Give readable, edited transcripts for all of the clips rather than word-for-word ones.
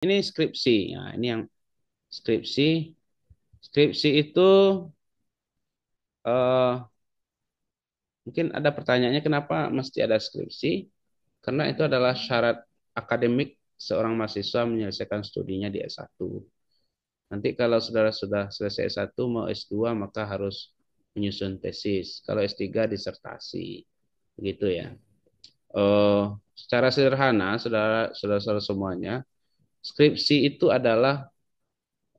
Ini skripsi. Nah, ini yang skripsi. Skripsi itu eh, mungkin ada pertanyaannya kenapa mesti ada skripsi? Karena itu adalah syarat akademik seorang mahasiswa menyelesaikan studinya di S1. Nanti kalau saudara sudah selesai S1 mau S2 maka harus menyusun tesis. Kalau S3 disertasi. Begitu ya. Eh, Secara sederhana, saudara-saudara semuanya, skripsi itu adalah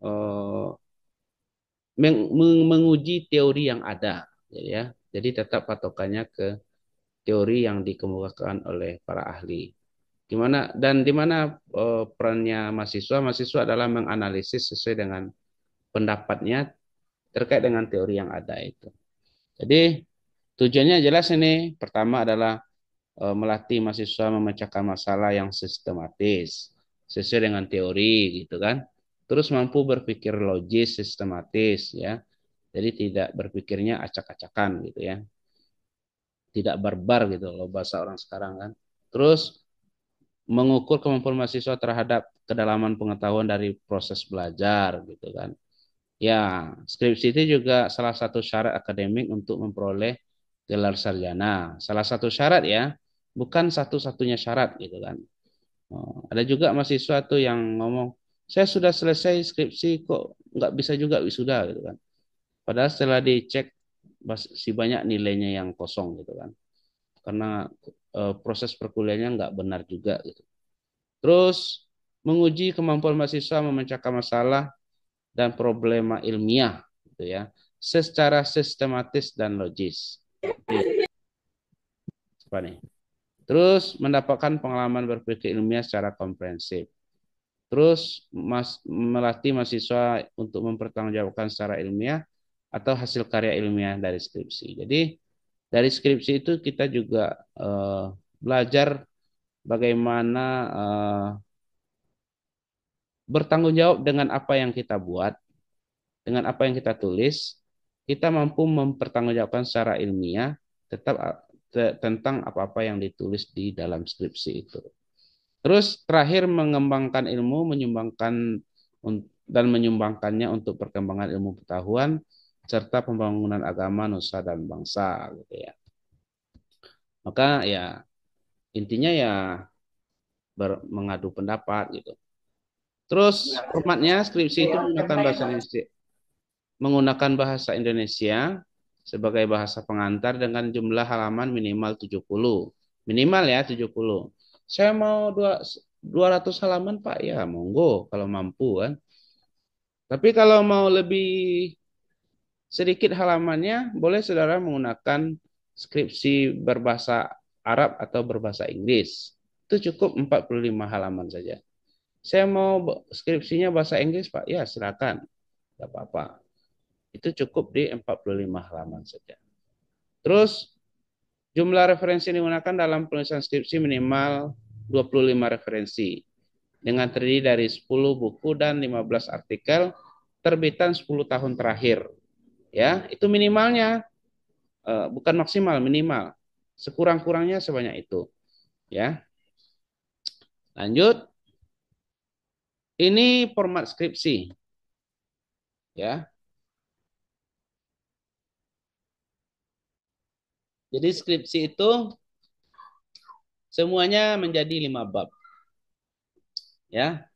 eh, menguji teori yang ada, ya. Jadi tetap patokannya ke teori yang dikemukakan oleh para ahli. Di mana perannya mahasiswa? Mahasiswa adalah menganalisis sesuai dengan pendapatnya terkait dengan teori yang ada itu. Jadi tujuannya jelas ini. Pertama adalah melatih mahasiswa memecahkan masalah yang sistematis sesuai dengan teori gitu kan. Terus mampu berpikir logis, sistematis ya. Jadi tidak berpikirnya acak-acakan gitu ya. Tidak barbar gitu loh bahasa orang sekarang kan. Terus mengukur kemampuan mahasiswa terhadap kedalaman pengetahuan dari proses belajar gitu kan. Ya, skripsi itu juga salah satu syarat akademik untuk memperoleh gelar sarjana. Salah satu syarat ya, bukan satu-satunya syarat gitu kan. Ada juga mahasiswa tuh yang ngomong, saya sudah selesai skripsi kok nggak bisa juga wisuda gitu kan. Padahal setelah dicek masih banyak nilainya yang kosong gitu kan. Karena proses perkuliahannya nggak benar juga gitu. Terus menguji kemampuan mahasiswa memecahkan masalah dan problema ilmiah gitu ya secara sistematis dan logis. Apa nih? Terus mendapatkan pengalaman berpikir ilmiah secara komprehensif. Terus melatih mahasiswa untuk mempertanggungjawabkan secara ilmiah atau hasil karya ilmiah dari skripsi. Jadi dari skripsi itu kita juga belajar bagaimana bertanggung jawab dengan apa yang kita buat, dengan apa yang kita tulis, kita mampu mempertanggungjawabkan secara ilmiah tetap tentang apa-apa yang ditulis di dalam skripsi itu. Terus terakhir mengembangkan ilmu, dan menyumbangkannya untuk perkembangan ilmu pengetahuan serta pembangunan agama, nusa dan bangsa gitu ya. Maka ya intinya ya mengadu pendapat gitu. Terus formatnya skripsi itu menggunakan bahasa Indonesia sebagai bahasa pengantar dengan jumlah halaman minimal 70. Minimal ya 70. Saya mau 200 halaman Pak, ya monggo kalau mampu kan. Tapi kalau mau lebih sedikit halamannya, boleh saudara menggunakan skripsi berbahasa Arab atau berbahasa Inggris. Itu cukup 45 halaman saja. Saya mau skripsinya bahasa Inggris Pak, ya silakan. Tidak apa-apa. Itu cukup di 45 halaman saja. Terus jumlah referensi yang digunakan dalam penulisan skripsi minimal 25 referensi dengan terdiri dari 10 buku dan 15 artikel terbitan 10 tahun terakhir. Ya, itu minimalnya, bukan maksimal, minimal. Sekurang-kurangnya sebanyak itu, ya. Lanjut, ini format skripsi, ya. Jadi skripsi itu semuanya menjadi 5 bab, ya.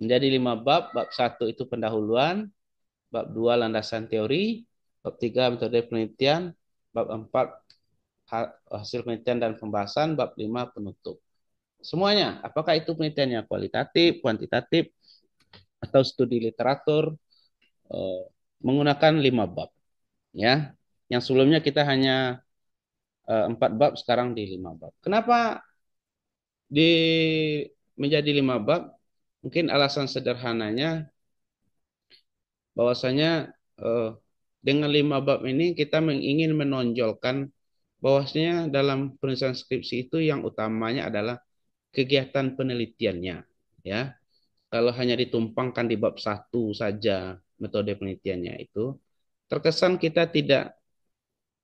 Menjadi 5 bab. Bab 1 itu pendahuluan, bab 2 landasan teori, bab 3 metode penelitian, bab 4 hasil penelitian dan pembahasan, bab 5 penutup. Semuanya, apakah itu penelitiannya kualitatif, kuantitatif, atau studi literatur, eh, menggunakan 5 bab. Ya, yang sebelumnya kita hanya 4 bab, sekarang di 5 bab. Kenapa di menjadi 5 bab? Mungkin alasan sederhananya bahwasanya eh, dengan 5 bab ini kita ingin menonjolkan bahwasanya dalam penulisan skripsi itu yang utamanya adalah kegiatan penelitiannya, ya. Kalau hanya ditumpangkan di bab 1 saja metode penelitiannya itu, terkesan kita tidak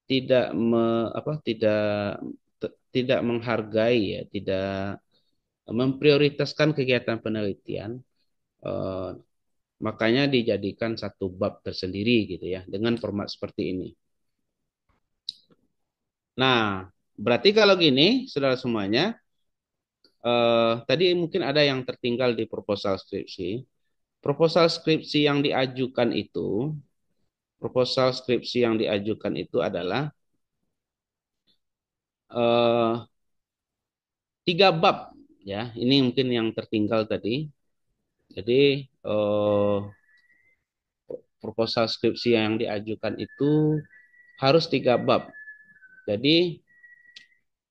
tidak me, apa tidak tidak menghargai ya, tidak memprioritaskan kegiatan penelitian, eh, makanya dijadikan satu bab tersendiri gitu ya dengan format seperti ini. Nah, berarti kalau gini, saudara semuanya, tadi mungkin ada yang tertinggal di proposal skripsi. Proposal skripsi yang diajukan itu, proposal skripsi yang diajukan itu adalah eh, 3 bab ya. Ini mungkin yang tertinggal tadi. Jadi proposal skripsi yang diajukan itu harus 3 bab. Jadi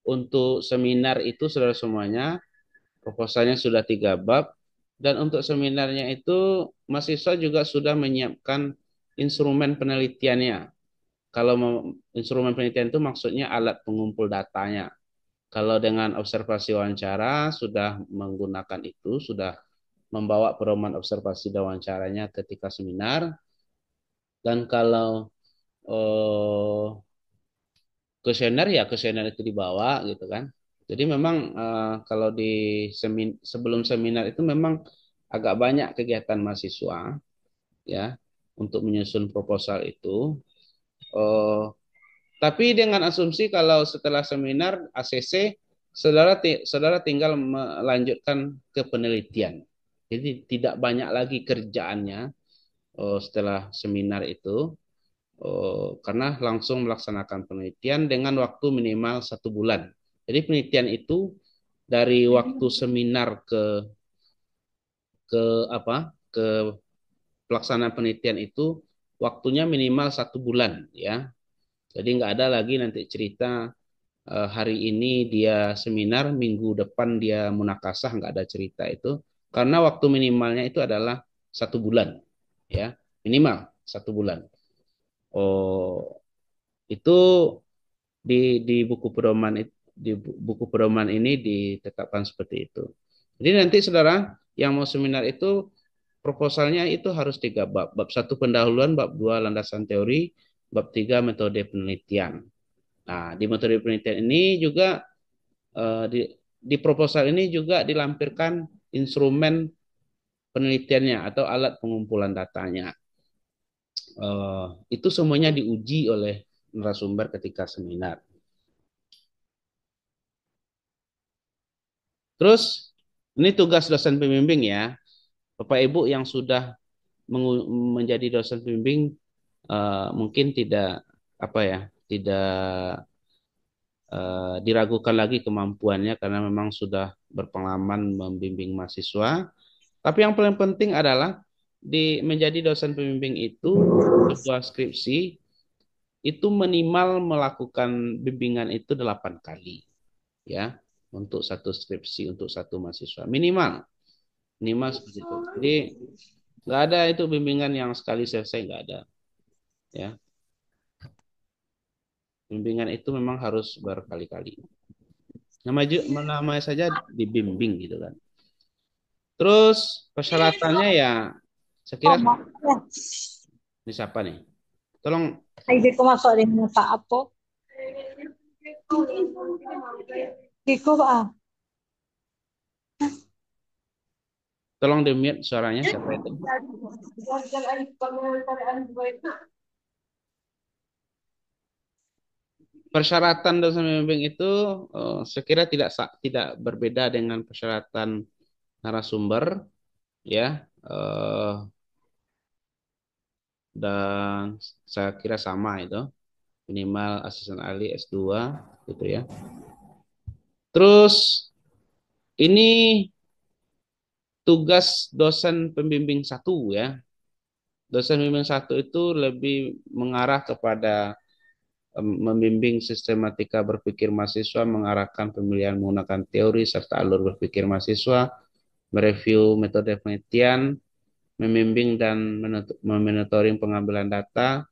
untuk seminar itu saudara semuanya proposalnya sudah 3 bab, dan untuk seminarnya itu mahasiswa juga sudah menyiapkan instrumen penelitiannya. Kalau instrumen penelitian itu maksudnya alat pengumpul datanya. Kalau dengan observasi wawancara sudah menggunakan itu, sudah membawa pedoman observasi dan wawancaranya ketika seminar. Dan kalau eh, kuesioner ya kuesioner itu dibawa gitu kan. Jadi memang kalau di sebelum seminar itu memang agak banyak kegiatan mahasiswa ya untuk menyusun proposal itu. Eh, tapi dengan asumsi kalau setelah seminar ACC saudara tinggal melanjutkan ke penelitian. Jadi tidak banyak lagi kerjaannya setelah seminar itu. Karena langsung melaksanakan penelitian dengan waktu minimal 1 bulan. Jadi penelitian itu dari waktu seminar ke apa ke pelaksanaan penelitian itu waktunya minimal 1 bulan ya. Jadi nggak ada lagi nanti cerita hari ini dia seminar, minggu depan dia munakasah, nggak ada cerita itu. Karena waktu minimalnya itu adalah 1 bulan ya, minimal 1 bulan. Oh, itu di buku pedoman di buku pedoman ini ditetapkan seperti itu. Jadi nanti saudara yang mau seminar itu proposalnya itu harus 3 bab. Bab 1 pendahuluan, bab 2 landasan teori, bab 3 metode penelitian. Nah, di metode penelitian ini juga di proposal ini juga dilampirkan instrumen penelitiannya atau alat pengumpulan datanya. Itu semuanya diuji oleh narasumber ketika seminar. Terus ini tugas dosen pembimbing ya. Bapak Ibu yang sudah menjadi dosen pembimbing mungkin tidak apa ya, tidak diragukan lagi kemampuannya karena memang sudah berpengalaman membimbing mahasiswa. Tapi yang paling penting adalah menjadi dosen pembimbing itu sebuah skripsi itu minimal melakukan bimbingan itu 8 kali ya untuk satu skripsi untuk satu mahasiswa minimal minimal seperti itu. Jadi nggak ada itu bimbingan yang sekali selesai, nggak ada ya. Bimbingan itu memang harus berkali-kali. Namanya saja dibimbing gitu kan. Terus persyaratannya ya saya kira ini siapa nih? Tolong Ay, di ko masuk din mo sa apo. Di ko ba? tolong di mute suaranya siapa itu? Persyaratan dosen pembimbing itu saya kira tidak berbeda dengan persyaratan narasumber ya. Dan saya kira sama itu minimal asisten ahli S2 gitu ya. Terus ini tugas dosen pembimbing 1 ya. Dosen pembimbing 1 itu lebih mengarah kepada membimbing sistematika berpikir mahasiswa, mengarahkan pemilihan menggunakan teori serta alur berpikir mahasiswa, mereview metode penelitian, membimbing dan memonitoring pengambilan data,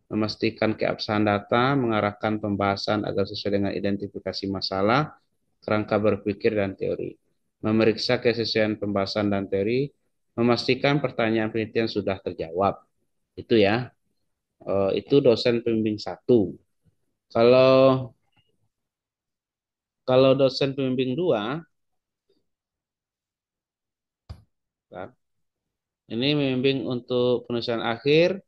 memastikan keabsahan data, mengarahkan pembahasan agar sesuai dengan identifikasi masalah, kerangka berpikir dan teori, memeriksa kesesuaian pembahasan dan teori, memastikan pertanyaan penelitian sudah terjawab. Itu ya, itu dosen pembimbing 1. Kalau kalau dosen pembimbing 2 Kan? Ini membimbing untuk penulisan akhir,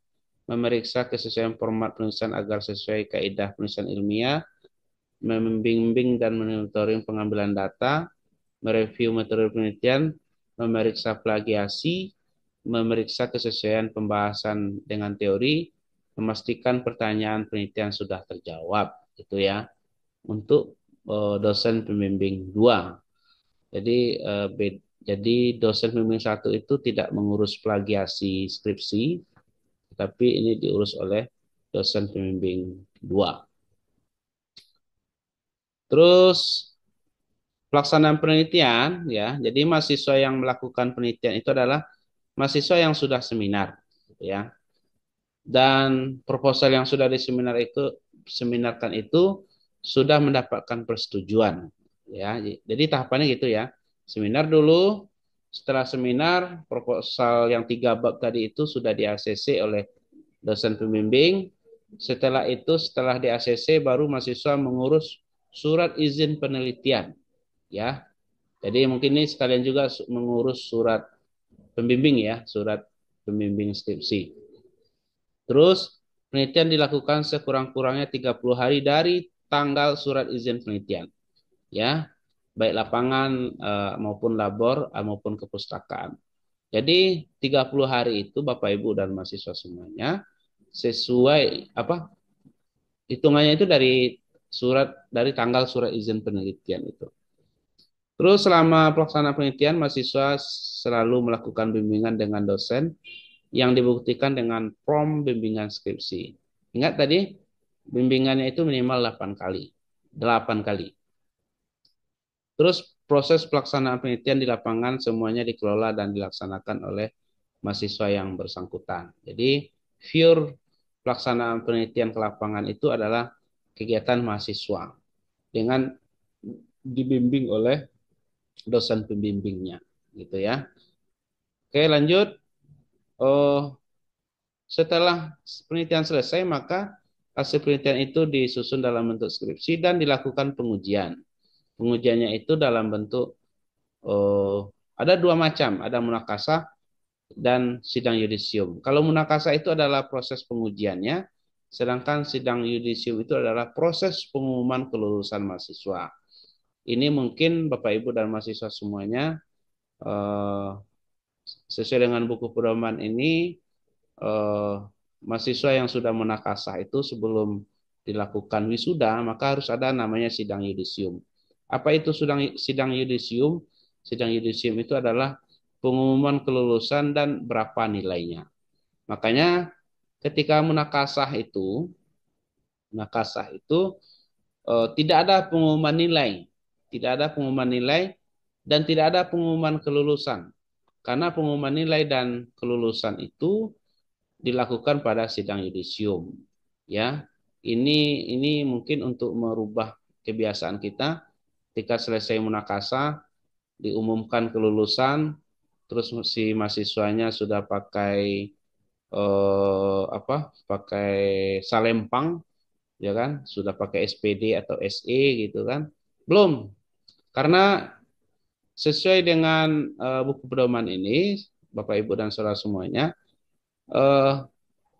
memeriksa kesesuaian format penulisan agar sesuai kaidah penulisan ilmiah, membimbing dan monitoring pengambilan data, mereview metode penelitian, memeriksa plagiasi, memeriksa kesesuaian pembahasan dengan teori, memastikan pertanyaan penelitian sudah terjawab, gitu ya. Untuk dosen pembimbing 2. Jadi dosen pembimbing 1 itu tidak mengurus plagiasi skripsi, tapi ini diurus oleh dosen pembimbing 2. Terus pelaksanaan penelitian ya. Jadi mahasiswa yang melakukan penelitian itu adalah mahasiswa yang sudah seminar gitu ya. Dan proposal yang sudah diseminarkan itu sudah mendapatkan persetujuan ya. Jadi tahapannya gitu ya. Seminar dulu, setelah seminar proposal yang 3 bab tadi itu sudah di ACC oleh dosen pembimbing. Setelah itu, setelah di ACC baru mahasiswa mengurus surat izin penelitian ya. Jadi mungkin ini sekalian juga mengurus surat pembimbing ya, surat pembimbing skripsi. Terus penelitian dilakukan sekurang-kurangnya 30 hari dari tanggal surat izin penelitian. Ya, baik lapangan maupun labor maupun kepustakaan. Jadi 30 hari itu Bapak Ibu dan mahasiswa semuanya sesuai apa? Hitungannya itu dari tanggal surat izin penelitian itu. Terus selama pelaksanaan penelitian, mahasiswa selalu melakukan bimbingan dengan dosen yang dibuktikan dengan prom bimbingan skripsi. Ingat tadi, bimbingannya itu minimal 8 kali. 8 kali. Terus proses pelaksanaan penelitian di lapangan semuanya dikelola dan dilaksanakan oleh mahasiswa yang bersangkutan. Jadi, pure pelaksanaan penelitian ke lapangan itu adalah kegiatan mahasiswa dengan dibimbing oleh dosen pembimbingnya, gitu ya. Oke, lanjut. Oh, setelah penelitian selesai, maka hasil penelitian itu disusun dalam bentuk skripsi dan dilakukan pengujian. Pengujiannya itu dalam bentuk ada 2 macam, ada munakasah dan sidang yudisium. Kalau munakasah itu adalah proses pengujiannya, sedangkan sidang yudisium itu adalah proses pengumuman kelulusan mahasiswa. Ini mungkin Bapak Ibu dan mahasiswa semuanya eh, sesuai dengan buku pedoman ini mahasiswa yang sudah munakasah itu sebelum dilakukan wisuda maka harus ada namanya sidang yudisium. Apa itu sidang yudisium? Sidang yudisium itu adalah pengumuman kelulusan dan berapa nilainya. Makanya ketika munakasah itu tidak ada pengumuman nilai, tidak ada pengumuman nilai dan tidak ada pengumuman kelulusan. Karena pengumuman nilai dan kelulusan itu dilakukan pada sidang yudisium. Ya, ini mungkin untuk merubah kebiasaan kita ketika selesai munakasah diumumkan kelulusan, terus si mahasiswanya sudah pakai pakai salempang, ya kan, sudah pakai SPD atau SE gitu kan, belum, karena sesuai dengan buku pedoman ini, Bapak Ibu dan saudara semuanya, eh,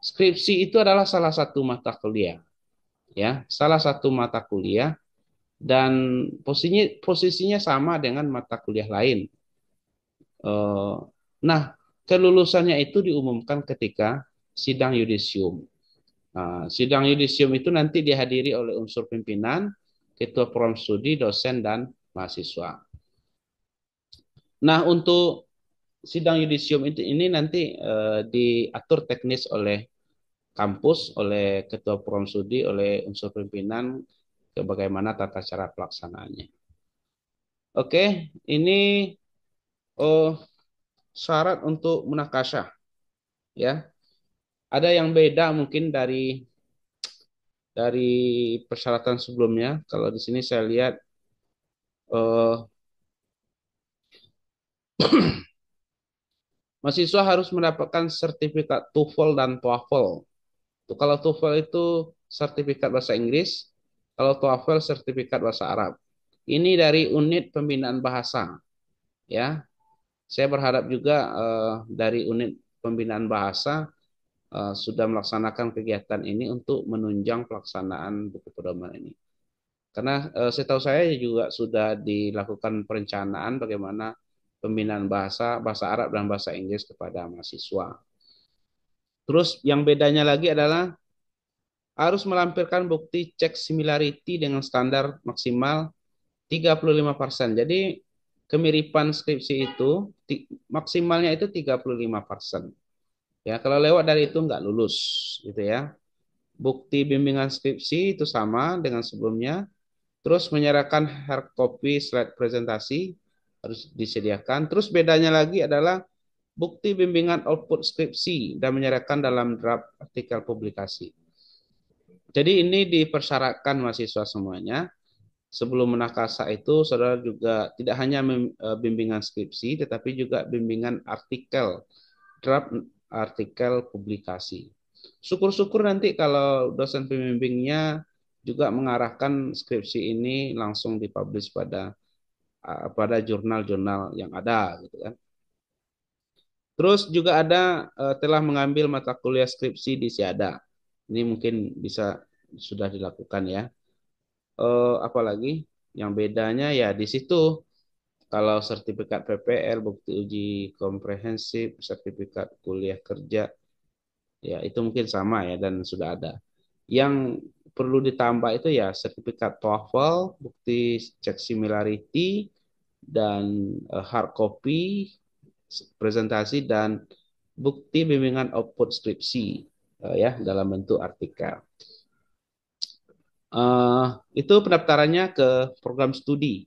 skripsi itu adalah salah satu mata kuliah, ya, salah satu mata kuliah dan posisinya sama dengan mata kuliah lain. Eh, Nah, kelulusannya itu diumumkan ketika sidang yudisium. Nah, sidang yudisium itu nanti dihadiri oleh unsur pimpinan, ketua program studi, dosen, dan mahasiswa. Nah, untuk sidang yudisium ini nanti diatur teknis oleh kampus, oleh ketua program studi, oleh unsur pimpinan, bagaimana tata cara pelaksanaannya. Oke, ini oh, syarat untuk munakasyah, ya. Ada yang beda mungkin dari persyaratan sebelumnya. Kalau di sini saya lihat eh, mahasiswa harus mendapatkan sertifikat TOEFL dan TOEFL. Kalau TOEFL itu sertifikat bahasa Inggris, kalau TOEFL sertifikat bahasa Arab. Ini dari unit pembinaan bahasa, ya. Saya berharap juga dari unit pembinaan bahasa sudah melaksanakan kegiatan ini untuk menunjang pelaksanaan buku pedoman ini. Karena setahu saya juga sudah dilakukan perencanaan bagaimana pembinaan bahasa Arab dan bahasa Inggris kepada mahasiswa. Terus yang bedanya lagi adalah harus melampirkan bukti cek similarity dengan standar maksimal 35%. Jadi kemiripan skripsi itu maksimalnya itu 35%. Ya, kalau lewat dari itu nggak lulus gitu ya. Bukti bimbingan skripsi itu sama dengan sebelumnya. Terus menyerahkan hard copy slide presentasi harus disediakan. Terus bedanya lagi adalah bukti bimbingan output skripsi dan menyerahkan dalam draft artikel publikasi. Jadi ini dipersyaratkan mahasiswa semuanya. Sebelum menakasa itu, saudara juga tidak hanya bimbingan skripsi, tetapi juga bimbingan artikel, draft artikel publikasi. Syukur-syukur nanti kalau dosen pembimbingnya juga mengarahkan skripsi ini langsung dipublish pada jurnal-jurnal yang ada, gitu kan. Terus juga ada telah mengambil mata kuliah skripsi di Siada. Ini mungkin bisa sudah dilakukan ya. Apalagi yang bedanya ya di situ kalau sertifikat PPL, bukti uji komprehensif, sertifikat kuliah kerja, ya itu mungkin sama ya dan sudah ada. Yang perlu ditambah itu ya sertifikat TOEFL, bukti cek similarity, dan hard copy presentasi dan bukti bimbingan output skripsi ya dalam bentuk artikel. Itu pendaftarannya ke program studi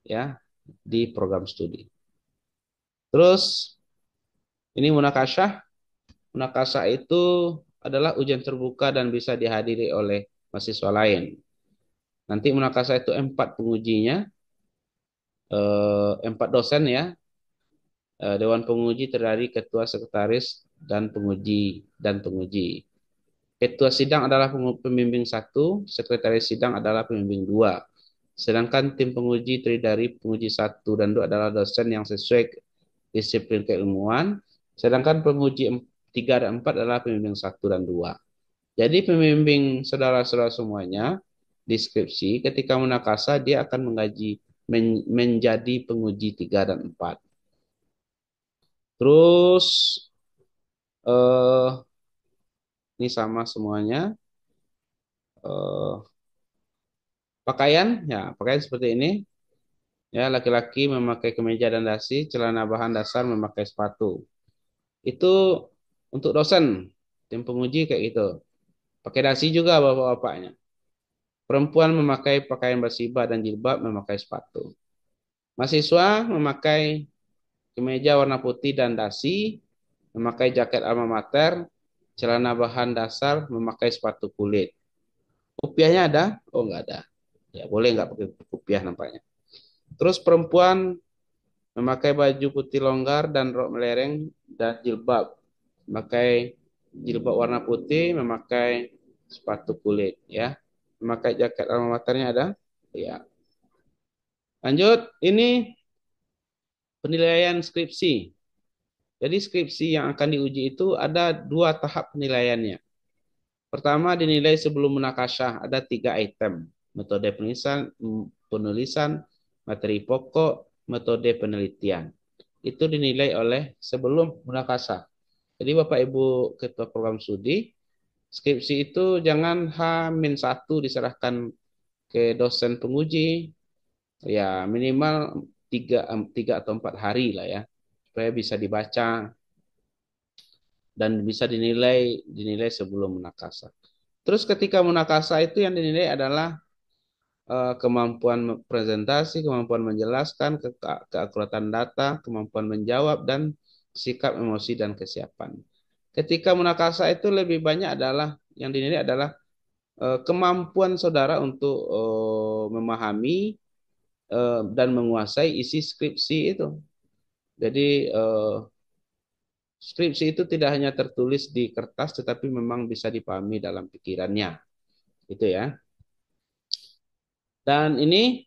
ya di program studi. Terus ini munakasyah. Munakasyah itu adalah ujian terbuka dan bisa dihadiri oleh mahasiswa lain. Nanti munakasyah itu 4 pengujinya, 4 dosen ya. Dewan penguji terdiri ketua, sekretaris, dan penguji. Ketua sidang adalah pembimbing 1, sekretaris sidang adalah pembimbing 2. Sedangkan tim penguji terdiri dari penguji 1 dan 2 adalah dosen yang sesuai disiplin keilmuan, sedangkan penguji 3 dan 4 adalah pembimbing 1 dan 2. Jadi pembimbing saudara-saudara semuanya di skripsi ketika munakasa dia akan menjadi penguji 3 dan 4. Terus eh, ini sama semuanya. Eh, pakaian seperti ini. Ya, laki-laki memakai kemeja dan dasi, celana bahan dasar memakai sepatu. Itu untuk dosen, tim penguji kayak gitu. Pakai dasi juga bapak-bapaknya. Perempuan memakai pakaian basibah dan jilbab memakai sepatu. Mahasiswa memakai kemeja warna putih dan dasi, memakai jaket alma mater, celana bahan dasar, memakai sepatu kulit. Kopiahnya ada? Oh, nggak ada. Ya, boleh nggak pakai kopiah nampaknya. Terus perempuan memakai baju putih longgar dan rok melereng dan jilbab. Memakai jilbab warna putih, memakai sepatu kulit ya. Memakai jaket alma maternya ada? Ya. Lanjut, ini penilaian skripsi. Jadi skripsi yang akan diuji itu ada 2 tahap penilaiannya. Pertama dinilai sebelum munakasyah, ada 3 item. Metode penulisan, materi pokok, metode penelitian. Itu dinilai oleh sebelum munakasyah. Jadi Bapak Ibu Ketua Program Studi, skripsi itu jangan H-1 diserahkan ke dosen penguji, ya minimal 3 atau 4 hari lah ya, supaya bisa dibaca dan bisa dinilai sebelum munakasa. Terus ketika munakasa itu yang dinilai adalah kemampuan presentasi, kemampuan menjelaskan, keakuratan data, kemampuan menjawab, dan sikap emosi dan kesiapan. Ketika munakasa itu lebih banyak adalah yang dinilai adalah kemampuan saudara untuk memahami dan menguasai isi skripsi itu. Jadi skripsi itu tidak hanya tertulis di kertas, tetapi memang bisa dipahami dalam pikirannya, gitu ya. Dan ini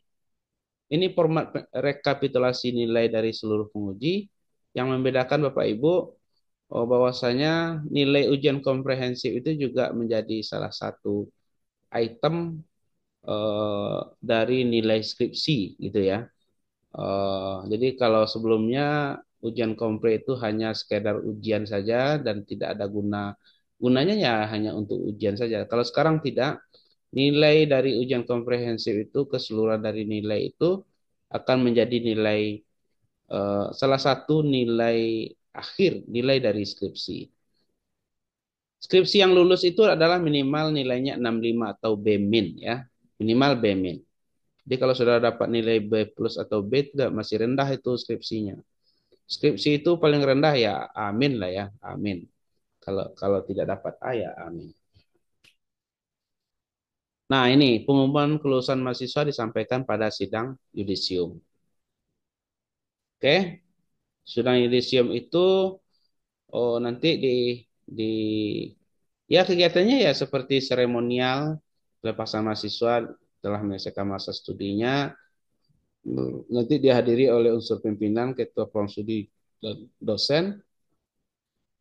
format rekapitulasi nilai dari seluruh penguji. yang membedakan Bapak Ibu bahwasanya nilai ujian komprehensif itu juga menjadi salah satu item dari nilai skripsi gitu ya. Jadi kalau sebelumnya ujian kompre itu hanya sekedar ujian saja dan tidak ada gunanya ya hanya untuk ujian saja. Kalau sekarang tidak, nilai dari ujian komprehensif itu keseluruhan dari nilai itu akan menjadi nilai salah satu nilai akhir nilai dari skripsi. Skripsi yang lulus itu adalah minimal nilainya 65 atau B-min ya. Minimal B-min. Jadi kalau sudah dapat nilai B plus atau B tidak masih rendah itu skripsinya. Skripsi itu paling rendah ya amin lah ya, amin. Kalau kalau tidak dapat A ya amin. Nah, ini pengumuman kelulusan mahasiswa disampaikan pada sidang yudisium. Oke, sidang yudisium itu nanti di ya kegiatannya ya seperti seremonial pelepasan mahasiswa telah menyelesaikan masa studinya. Nanti dihadiri oleh unsur pimpinan, ketua forum studi, dan dosen.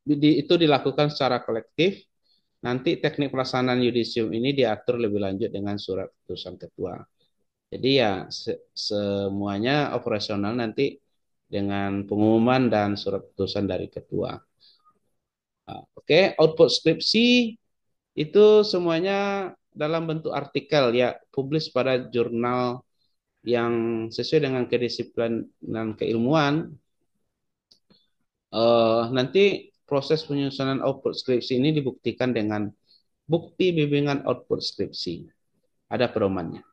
Itu dilakukan secara kolektif. Nanti teknik pelaksanaan yudisium ini diatur lebih lanjut dengan surat keputusan ketua. Jadi ya semuanya operasional nanti dengan pengumuman dan surat keputusan dari ketua. Nah, oke, output skripsi itu semuanya dalam bentuk artikel ya, publis pada jurnal yang sesuai dengan kedisiplinan keilmuan. Nanti proses penyusunan output skripsi ini dibuktikan dengan bukti bimbingan output skripsi. Ada pedomannya.